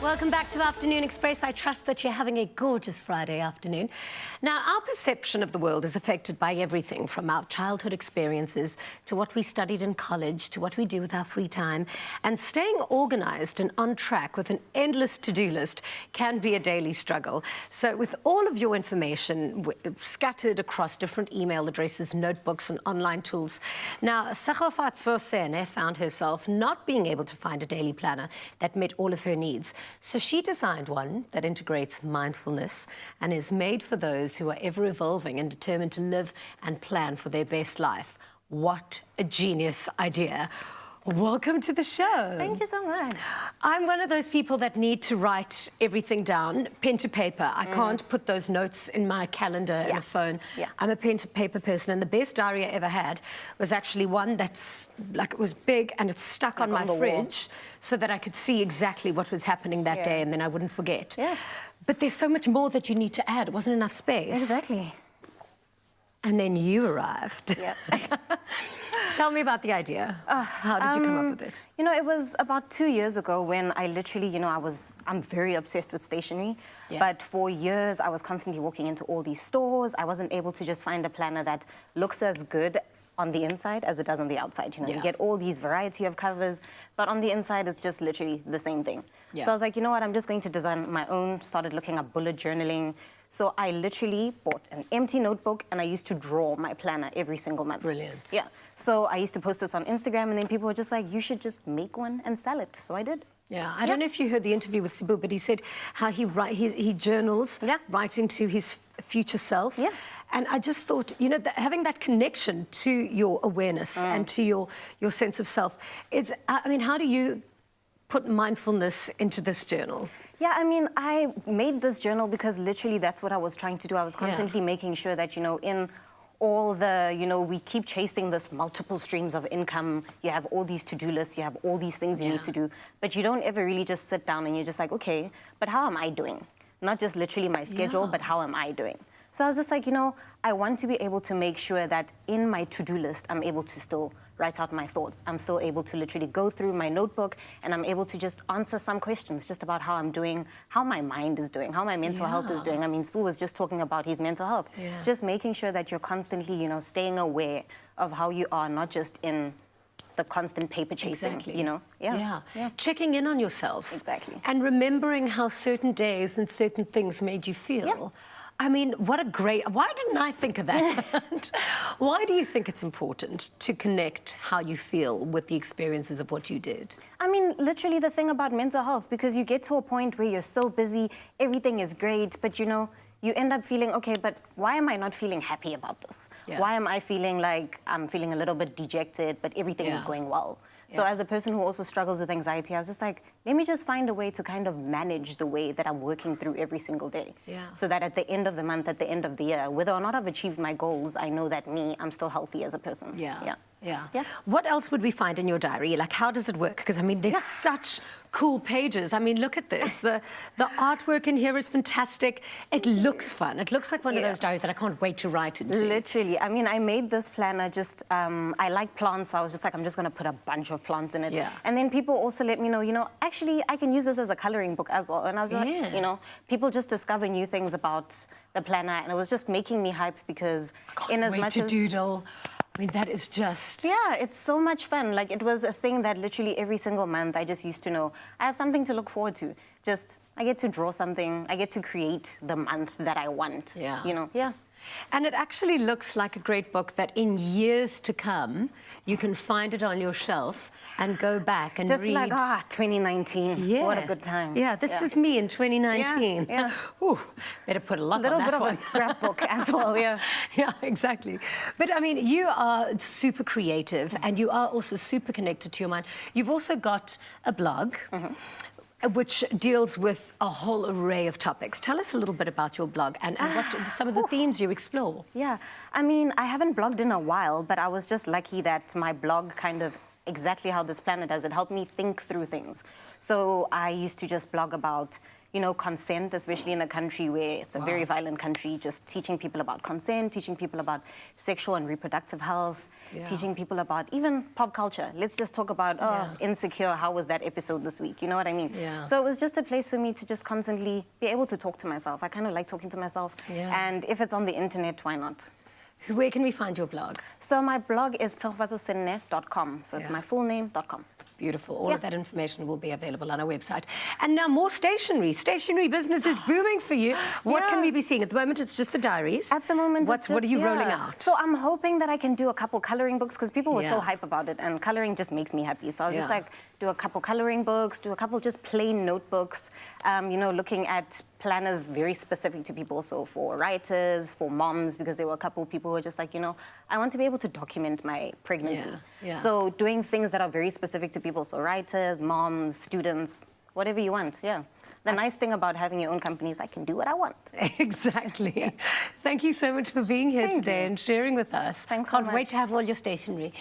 Welcome back to Afternoon Express. I trust that you're having a gorgeous Friday afternoon. Now, our perception of the world is affected by everything from our childhood experiences to what we studied in college to what we do with our free time. And staying organised and on track with an endless to-do list can be a daily struggle. So with all of your information scattered across different email addresses, notebooks and online tools, now Tshegofatso Senne found herself not being able to find a daily planner that met all of her needs. So she designed one that integrates mindfulness and is made for those who are ever evolving and determined to live and plan for their best life. What a genius idea. Welcome to the show. Thank you so much. I'm one of those people that need to write everything down, pen to paper. I can't put those notes in my calendar and a phone. I'm a pen to paper person, and the best diary I ever had was actually one that's like, it was big and it's stuck on my fridge so that I could see exactly what was happening that day and then I wouldn't forget. But there's so much more that you need to add. It wasn't enough space. Exactly. And then you arrived. Tell me about the idea. How did you come up with it? You know, it was about 2 years ago when I literally, you know, I'm very obsessed with stationery. But for years, I was constantly walking into all these stores. I wasn't able to just find a planner that looks as good on the inside as it does on the outside. You know, you get all these variety of covers, but on the inside, it's just literally the same thing. So I was like, you know what, I'm just going to design my own, started looking at bullet journaling. So I literally bought an empty notebook and I used to draw my planner every single month. Brilliant. Yeah. So I used to post this on Instagram and then people were just like, you should just make one and sell it. So I did. Yeah, I don't know if you heard the interview with Sibu, but he said how he journals, writing to his future self. And I just thought, you know, having that connection to your awareness and to your sense of self, I mean, how do you put mindfulness into this journal? Yeah, I mean, I made this journal because literally that's what I was trying to do. I was constantly making sure that, you know, in all the, you know, we keep chasing this multiple streams of income. You have all these to-do lists, you have all these things you need to do, but you don't ever really just sit down and you're just like, okay, but how am I doing? Not just literally my schedule, but how am I doing? So I was just like, you know, I want to be able to make sure that in my to-do list, I'm able to still write out my thoughts. I'm still able to literally go through my notebook and I'm able to just answer some questions just about how I'm doing, how my mind is doing, how my mental health is doing. I mean, Spoo was just talking about his mental health. Just making sure that you're constantly, you know, staying aware of how you are, not just in the constant paper chasing, you know? Checking in on yourself. Exactly. And remembering how certain days and certain things made you feel. I mean, what a great... Why didn't I think of that? Why do you think it's important to connect how you feel with the experiences of what you did? I mean, literally the thing about mental health, because you get to a point where you're so busy, everything is great, but, you know, you end up feeling, okay, but why am I not feeling happy about this? Why am I feeling like I'm feeling a little bit dejected, but everything is going well? So as a person who also struggles with anxiety, I was just like, let me just find a way to kind of manage the way that I'm working through every single day. So that at the end of the month, at the end of the year, whether or not I've achieved my goals, I know that I'm still healthy as a person. What else would we find in your diary? Like, how does it work? Because, I mean, there's such cool pages. I mean, look at this. The artwork in here is fantastic. It looks fun. It looks like one of those diaries that I can't wait to write into. Literally. I mean, I made this planner just, I like plants, so I was just like, I'm just going to put a bunch of plants in it. And then people also let me know, you know, actually, I can use this as a coloring book as well. And I was like, you know, people just discover new things about the planner, and it was just making me hype because in as much as... doodle. I mean, that is just... Yeah, it's so much fun. Like, it was a thing that literally every single month I just used to know I have something to look forward to. Just, I get to draw something. I get to create the month that I want, you know? And it actually looks like a great book that in years to come, you can find it on your shelf and go back and just read. Just like, 2019, what a good time. This was me in 2019. Ooh, better put a lock on that one. A little bit of a scrapbook as well, Yeah, exactly. But, I mean, you are super creative and you are also super connected to your mind. You've also got a blog. Which deals with a whole array of topics. Tell us a little bit about your blog and what some of the themes you explore. Yeah, I mean, I haven't blogged in a while, but I was just lucky that my blog kind of exactly how this planner does. It helped me think through things. So I used to just blog about, you know, consent, especially in a country where it's a very violent country, just teaching people about consent, teaching people about sexual and reproductive health, teaching people about even pop culture. Let's just talk about, Insecure, how was that episode this week? You know what I mean? So it was just a place for me to just constantly be able to talk to myself. I kind of like talking to myself. And if it's on the internet, why not? Where can we find your blog? So my blog is tshegofatsosenne.com. So it's my full name.com. Beautiful. All of that information will be available on our website. And now more stationery. Stationery business is booming for you. What can we be seeing? At the moment, it's just the diaries. At the moment, what are you rolling out? So I'm hoping that I can do a couple coloring books because people were so hype about it, and coloring just makes me happy. So I was just like, do a couple coloring books, do a couple just plain notebooks, you know, looking at planners very specific to people. So for writers, for moms, because there were a couple of people who were just like, you know, I want to be able to document my pregnancy. So doing things that are very specific to people, so writers, moms, students, whatever you want, The nice thing about having your own company is I can do what I want. Exactly. Thank you so much for being here today and sharing with us. Thanks so much. Can't wait to have all your stationery.